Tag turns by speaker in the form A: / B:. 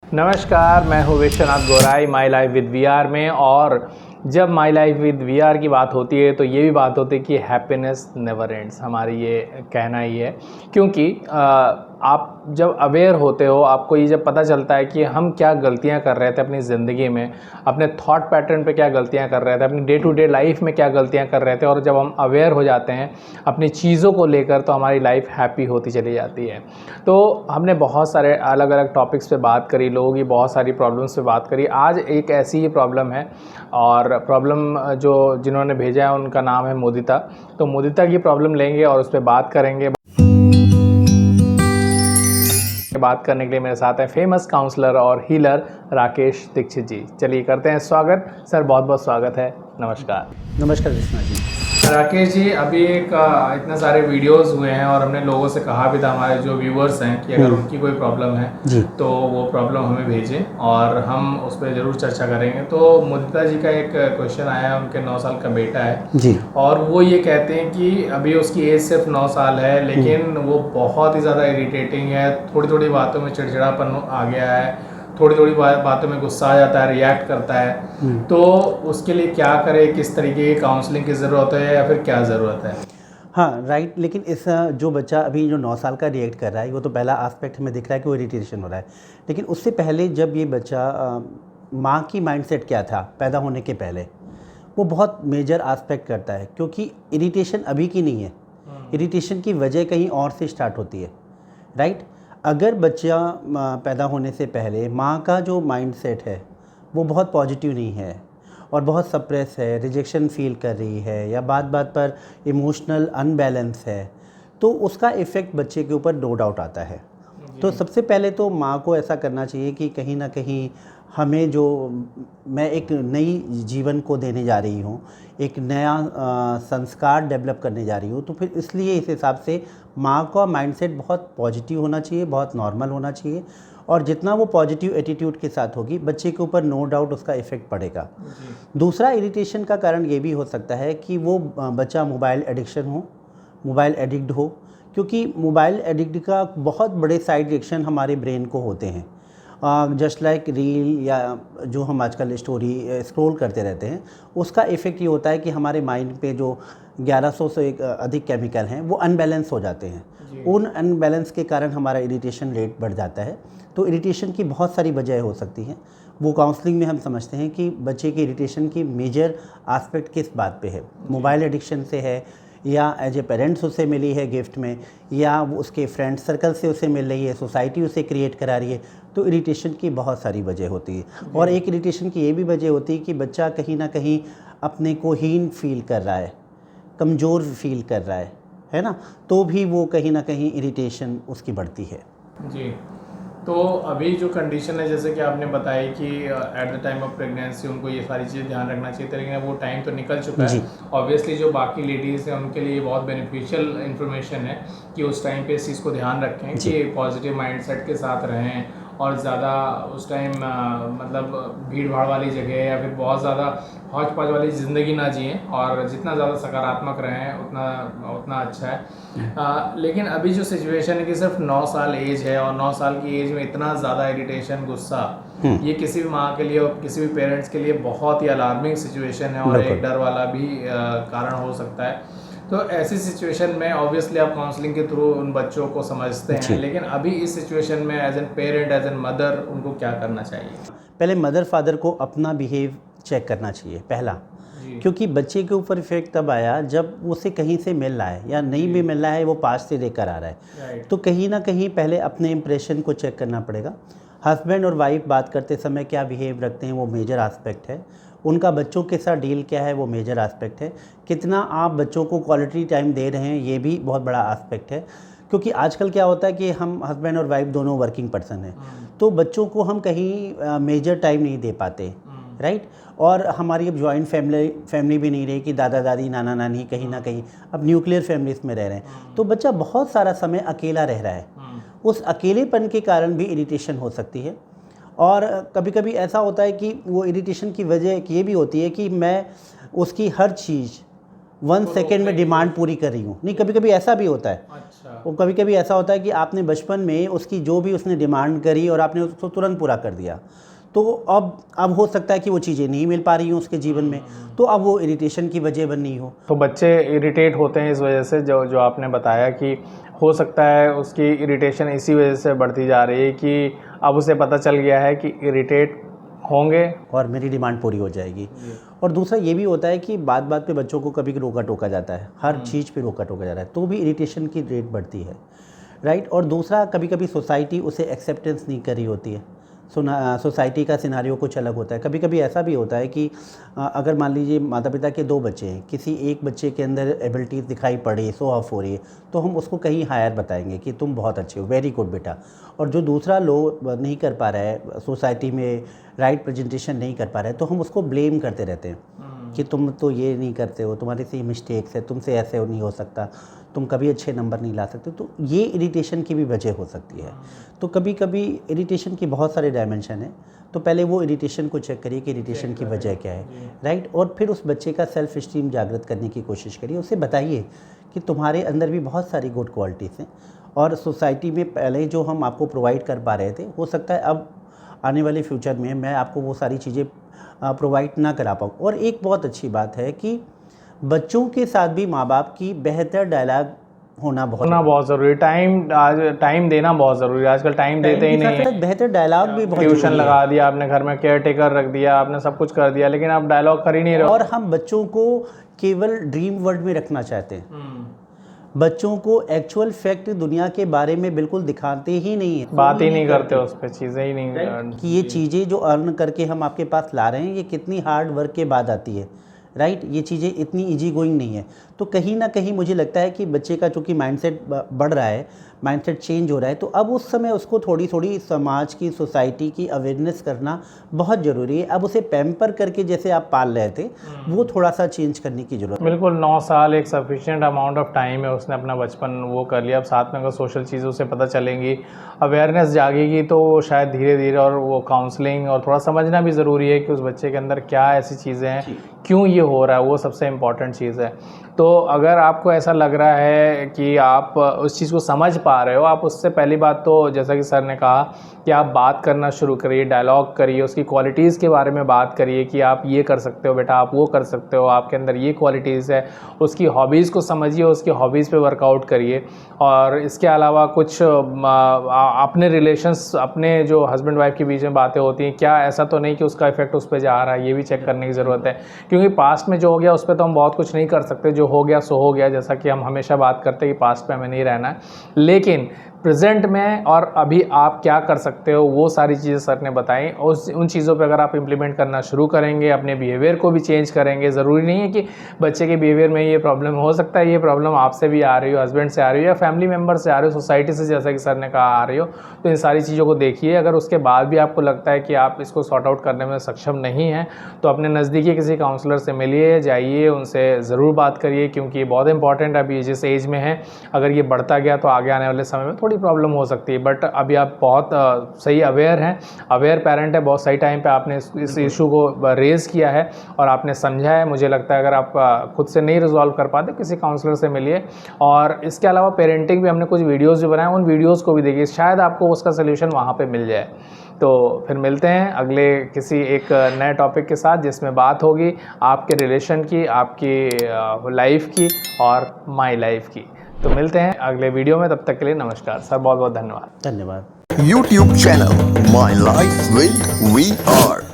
A: नमस्कार, मैं हूँ Vishwanath Gaurai my life with VR में। और जब माई लाइफ विद वीआर की बात होती है तो ये भी बात होती है कि हैप्पीनेस नेवर एंड्स, हमारी ये कहना ही है। क्योंकि आप जब अवेयर होते हो, आपको ये जब पता चलता है कि हम क्या गलतियां कर रहे थे अपनी ज़िंदगी में, अपने थॉट पैटर्न पे क्या गलतियां कर रहे थे, अपनी डे टू डे लाइफ में क्या गलतियां कर रहे थे, और जब हम अवेयर हो जाते हैं अपनी चीज़ों को लेकर तो हमारी लाइफ हैप्पी होती चली जाती है। तो हमने बहुत सारे अलग अलग टॉपिक्स पे बात करी, लोगों की बहुत सारी प्रॉब्लम्स पे बात करी। आज एक ऐसी ही प्रॉब्लम है, और प्रॉब्लम जो जिन्होंने भेजा है उनका नाम है मुदिता। तो मुदिता की प्रॉब्लम लेंगे और उस पर बात करेंगे। बात करने के लिए मेरे साथ हैं फेमस काउंसलर और हीलर राकेश दीक्षित जी। चलिए करते हैं स्वागत। सर बहुत बहुत स्वागत है। नमस्कार।
B: नमस्कार विश्वनाथ जी।
A: राकेश जी, अभी इतने सारे वीडियोस हुए हैं और हमने लोगों से कहा भी था, हमारे जो व्यूअर्स हैं, कि अगर उनकी कोई प्रॉब्लम है तो वो प्रॉब्लम हमें भेजें और हम उस पर ज़रूर चर्चा करेंगे। तो मुदिता जी का एक क्वेश्चन आया है, उनके 9 साल का बेटा है
B: जी,
A: और वो ये कहते हैं कि अभी उसकी एज सिर्फ 9 साल है, लेकिन वो बहुत ही ज़्यादा इरिटेटिंग है। थोड़ी थोड़ी बातों में चिड़चिड़ापन आ गया है, थोड़ी थोड़ी बातों में गुस्सा आ जाता है, रिएक्ट करता है। तो उसके लिए क्या करे, किस तरीके की काउंसलिंग की ज़रूरत है या फिर क्या ज़रूरत है?
B: हाँ राइट। लेकिन इस जो बच्चा अभी जो 9 साल का रिएक्ट कर रहा है, वो तो पहला एस्पेक्ट हमें दिख रहा है कि वो इरिटेशन हो रहा है। लेकिन उससे पहले जब ये बच्चा माँ की माइंडसेट क्या था पैदा होने के पहले, वो बहुत मेजर एस्पेक्ट करता है। क्योंकि इरिटेशन अभी की नहीं है, इरिटेशन की वजह कहीं और से स्टार्ट होती है, राइट। अगर बच्चा पैदा होने से पहले माँ का जो माइंडसेट है वो बहुत पॉजिटिव नहीं है और बहुत सप्रेस है, रिजेक्शन फील कर रही है, या बात बात पर इमोशनल अनबैलेंस है, तो उसका इफ़ेक्ट बच्चे के ऊपर नो डाउट आता है। तो सबसे पहले तो माँ को ऐसा करना चाहिए कि कहीं ना कहीं हमें जो मैं एक नई जीवन को देने जा रही हूँ, एक नया संस्कार डेवलप करने जा रही हूँ, तो फिर इसलिए इस हिसाब से माँ का माइंडसेट बहुत पॉजिटिव होना चाहिए, बहुत नॉर्मल होना चाहिए। और जितना वो पॉजिटिव एटीट्यूड के साथ होगी, बच्चे के ऊपर नो डाउट उसका इफ़ेक्ट पड़ेगा। दूसरा इरिटेशन का कारण ये भी हो सकता है कि वो बच्चा मोबाइल एडिक्शन हो, मोबाइल एडिक्ट हो। क्योंकि मोबाइल एडिक्ट का बहुत बड़े साइड रिएक्शन हमारे ब्रेन को होते हैं। जस्ट लाइक रील या जो हम आजकल स्टोरी स्क्रॉल करते रहते हैं, उसका इफ़ेक्ट ये होता है कि हमारे माइंड पे जो 1100 से एक अधिक केमिकल हैं वो अनबैलेंस हो जाते हैं। उन अनबैलेंस के कारण हमारा इरिटेशन रेट बढ़ जाता है। तो इरिटेशन की बहुत सारी वजह हो सकती हैं। वो काउंसलिंग में हम समझते हैं कि बच्चे के इरिटेशन की मेजर एस्पेक्ट किस बात पे है। मोबाइल एडिक्शन से है, या एज ए पेरेंट्स उसे मिली है गिफ्ट में, या वो उसके फ्रेंड सर्कल से उसे मिल रही है, सोसाइटी उसे क्रिएट करा रही है। तो इरिटेशन की बहुत सारी वजह होती है। और एक इरिटेशन की ये भी वजह होती है कि बच्चा कहीं ना कहीं अपने को हीन फील कर रहा है, कमज़ोर फील कर रहा है ना। तो भी वो कहीं ना कहीं इरिटेशन उसकी बढ़ती है।
A: जी। तो अभी जो कंडीशन है, जैसे कि आपने बताई कि at the time of pregnancy उनको ये सारी चीज़ें ध्यान रखना चाहिए, लेकिन वो टाइम तो निकल चुका है। ऑब्वियसली जो बाकी लेडीज़ हैं उनके लिए बहुत बेनिफिशियल इन्फॉर्मेशन है कि उस टाइम पे इस चीज़ को ध्यान रखें कि पॉजिटिव माइंडसेट के साथ रहें, और ज़्यादा उस टाइम मतलब भीड़ भाड़ वाली जगह या फिर बहुत ज़्यादा हौच पौच वाली ज़िंदगी ना जिएं, और जितना ज़्यादा सकारात्मक रहें उतना अच्छा है। लेकिन अभी जो सिचुएशन है कि सिर्फ 9 साल एज है, और 9 साल की एज में इतना ज़्यादा इरिटेशन, गुस्सा, ये किसी भी माँ के लिए और किसी भी पेरेंट्स के लिए बहुत ही अलार्मिंग सिचुएशन है, और एक डर वाला भी कारण हो सकता है। तो ऐसी सिचुएशन में ऑब्वियसली आप काउंसलिंग के थ्रू उन बच्चों को समझते हैं, लेकिन अभी इस सिचुएशन में as a parent, as a mother, उनको क्या करना चाहिए?
B: पहले मदर फादर को अपना बिहेव चेक करना चाहिए पहला। क्योंकि बच्चे के ऊपर इफेक्ट तब आया जब उसे कहीं से मिल रहा है या नहीं भी मिल रहा है, वो पास से लेकर आ रहा है। तो कहीं ना कहीं पहले अपने इंप्रेशन को चेक करना पड़ेगा। हस्बैंड और वाइफ बात करते समय क्या बिहेव रखते हैं, वो मेजर एस्पेक्ट है। उनका बच्चों के साथ डील क्या है, वो मेजर एस्पेक्ट है। कितना आप बच्चों को क्वालिटी टाइम दे रहे हैं, ये भी बहुत बड़ा एस्पेक्ट है। क्योंकि आजकल क्या होता है कि हम हस्बैंड और वाइफ दोनों वर्किंग पर्सन हैं, तो बच्चों को हम कहीं मेजर टाइम नहीं दे पाते, राइट। और हमारी अब जॉइंट फैमिली भी नहीं रही कि दादा दादी नाना नानी, कहीं ना कहीं अब न्यूक्लियर फैमिलीज में रह रहे हैं। तो बच्चा बहुत सारा समय अकेला रह रहा है। उस अकेलेपन के कारण भी इरिटेशन हो सकती है। और कभी कभी ऐसा होता है कि वो इरिटेशन की वजह ये भी होती है कि मैं उसकी हर चीज़ 1 सेकेंड में डिमांड पूरी कर रही हूँ। नहीं, कभी कभी ऐसा भी होता है।
A: अच्छा।
B: वो कभी कभी ऐसा होता है कि आपने बचपन में उसकी जो भी उसने डिमांड करी और आपने उसको तुरंत पूरा कर दिया, तो अब हो सकता है कि वो चीज़ें नहीं मिल पा रही हों उसके जीवन में, तो अब वो इरिटेशन की वजह बनी हो।
A: तो बच्चे इरिटेट होते हैं इस वजह से, जो आपने बताया कि हो सकता है उसकी इरिटेशन इसी वजह से बढ़ती जा रही है कि अब उसे पता चल गया है कि इरिटेट होंगे
B: और मेरी डिमांड पूरी हो जाएगी। और दूसरा ये भी होता है कि बात बात पे बच्चों को कभी रोका टोका जाता है, हर चीज़ पे रोका टोका जाता है, तो भी इरिटेशन की रेट बढ़ती है, राइट। और दूसरा, कभी कभी सोसाइटी उसे एक्सेप्टेंस नहीं कर रही होती है। सोसाइटी का सिनारियो कुछ अलग होता है। कभी कभी ऐसा भी होता है कि अगर मान लीजिए माता पिता के 2 बच्चे हैं, किसी एक बच्चे के अंदर एबिलिटीज़ दिखाई पड़ी, शो ऑफ हो रही है, तो हम उसको कहीं हायर बताएंगे कि तुम बहुत अच्छे हो, वेरी गुड बेटा। और जो दूसरा लो नहीं कर पा रहा है, सोसाइटी में राइट प्रेजेंटेशन नहीं कर पा रहा है, तो हम उसको ब्लेम करते रहते हैं कि तुम तो ये नहीं करते हो, तुम्हारे से मिस्टेक्स है, तुमसे ऐसे नहीं हो सकता, तुम कभी अच्छे नंबर नहीं ला सकते। तो ये इरिटेशन की भी वजह हो सकती है। तो कभी कभी इरिटेशन की बहुत सारे डायमेंशन है, तो पहले वो इरिटेशन को चेक करिए कि इरिटेशन की वजह क्या है, राइट। और फिर उस बच्चे का सेल्फ इस्टीम जागृत करने की कोशिश करिए। उसे बताइए कि तुम्हारे अंदर भी बहुत सारी गुड क्वालिटीज़ हैं, और सोसाइटी में पहले जो हम आपको प्रोवाइड कर पा रहे थे, हो सकता है अब आने वाले फ्यूचर में मैं आपको वो सारी चीज़ें प्रोवाइड ना करा पाऊँ। और एक बहुत अच्छी बात है कि बच्चों के साथ भी माँ बाप की बेहतर डायलॉग होना बहुत
A: ज़रूरी, टाइम देना बहुत ज़रूरी है। आजकल टाइम देते ही नहीं है।
B: बेहतर डायलॉग भी बहुत
A: ट्यूशन
B: ज़रूरी है।
A: लगा दिया आपने, घर में केयर टेकर रख दिया आपने, सब कुछ कर दिया, लेकिन आप डायलॉग कर ही नहीं रहे हो।
B: और हम बच्चों को केवल ड्रीम वर्ल्ड में रखना चाहते हैं, बच्चों को एक्चुअल फैक्ट दुनिया के बारे में बिल्कुल दिखाते ही नहीं है,
A: बात ही नहीं करते उस पर, चीज़ें ही नहीं
B: कि ये चीज़ें जो अर्न करके हम आपके पास ला रहे हैं, ये कितनी हार्ड वर्क के बाद आती है, राइट। ये चीज़ें इतनी इजी गोइंग नहीं है। तो कहीं ना कहीं मुझे लगता है कि बच्चे का चूँकि माइंडसेट बढ़ रहा है, माइंडसेट चेंज हो रहा है, तो अब उस समय उसको थोड़ी थोड़ी समाज की, सोसाइटी की अवेयरनेस करना बहुत ज़रूरी है। अब उसे पैम्पर करके जैसे आप पाल रहे थे, वो थोड़ा सा चेंज करने की ज़रूरत है।
A: बिल्कुल, 9 साल एक सफिशिएंट अमाउंट ऑफ टाइम है, उसने अपना बचपन वो कर लिया। अब साथ में अगर सोशल चीज़ों से पता चलेंगी, अवेयरनेस जागेगी, तो शायद धीरे धीरे, और वो काउंसलिंग और थोड़ा समझना भी ज़रूरी है कि उस बच्चे के अंदर क्या ऐसी चीज़ें हैं, क्यों ये हो रहा है, वो सबसे इम्पॉर्टेंट चीज़ है। तो अगर आपको ऐसा लग रहा है कि आप उस चीज़ को समझ पा रहे हो, आप उससे पहली बात तो जैसा कि सर ने कहा कि आप बात करना शुरू करिए, डायलॉग करिए, उसकी क्वालिटीज़ के बारे में बात करिए कि आप ये कर सकते हो बेटा, आप वो कर सकते हो, आपके अंदर ये क्वालिटीज़ है। उसकी हॉबीज़ को समझिए, उसकी हॉबीज़ पे वर्कआउट करिए। और इसके अलावा कुछ अपने रिलेशंस, अपने जो हस्बैंड वाइफ के बीच में बातें होती हैं, क्या ऐसा तो नहीं कि उसका इफेक्ट उस पर जा रहा है, ये भी चेक करने की ज़रूरत है। क्योंकि पास्ट में जो हो गया उस पर तो हम बहुत कुछ नहीं कर सकते, जो हो गया सो हो गया, जैसा कि हम हमेशा बात करते हैं कि पास्ट पे हमें नहीं रहना है, लेकिन प्रेजेंट में और अभी आप क्या कर सकते हो, वो सारी चीज़ें सर ने बताई। उन चीज़ों पे अगर आप इम्प्लीमेंट करना शुरू करेंगे, अपने बिहेवियर को भी चेंज करेंगे। ज़रूरी नहीं है कि बच्चे के बिहेवियर में ये प्रॉब्लम, हो सकता है ये प्रॉब्लम आपसे भी आ रही हो, हस्बैंड से आ रही हो, या फैमिली मेम्बर से आ रही हो, सोसाइटी से, जैसा कि सर ने कहा, आ रही हो। तो इन सारी चीज़ों को देखिए। अगर उसके बाद भी आपको लगता है कि आप इसको सॉर्ट आउट करने में सक्षम नहीं हैं, तो अपने नज़दीकी किसी काउंसलर से मिलिए, जाइए, उनसे ज़रूर बात करिए, क्योंकि ये बहुत इंपॉर्टेंट है। अभी जिस एज में है, अगर ये बढ़ता गया तो आगे आने वाले समय में थोड़ी प्रॉब्लम हो सकती है। बट अभी आप बहुत सही अवेयर हैं, अवेयर पेरेंट है, बहुत सही टाइम पे आपने इस इशू को रेज़ किया है और आपने समझा है। मुझे लगता है अगर आप खुद से नहीं रिजॉल्व कर पाते, किसी काउंसलर से मिलिए। और इसके अलावा पेरेंटिंग भी हमने कुछ वीडियोज़ भी बनाए, उन वीडियोज़ को भी देखिए, शायद आपको उसका सोल्यूशन वहाँ पर मिल जाए। तो फिर मिलते हैं अगले किसी एक नए टॉपिक के साथ, जिसमें बात होगी आपके रिलेशन की, आपकी लाइफ की और माई लाइफ की। तो मिलते हैं अगले वीडियो में, तब तक के लिए नमस्कार सर, बहुत बहुत धन्यवाद।
B: धन्यवाद।
C: YouTube channel My Life with VR।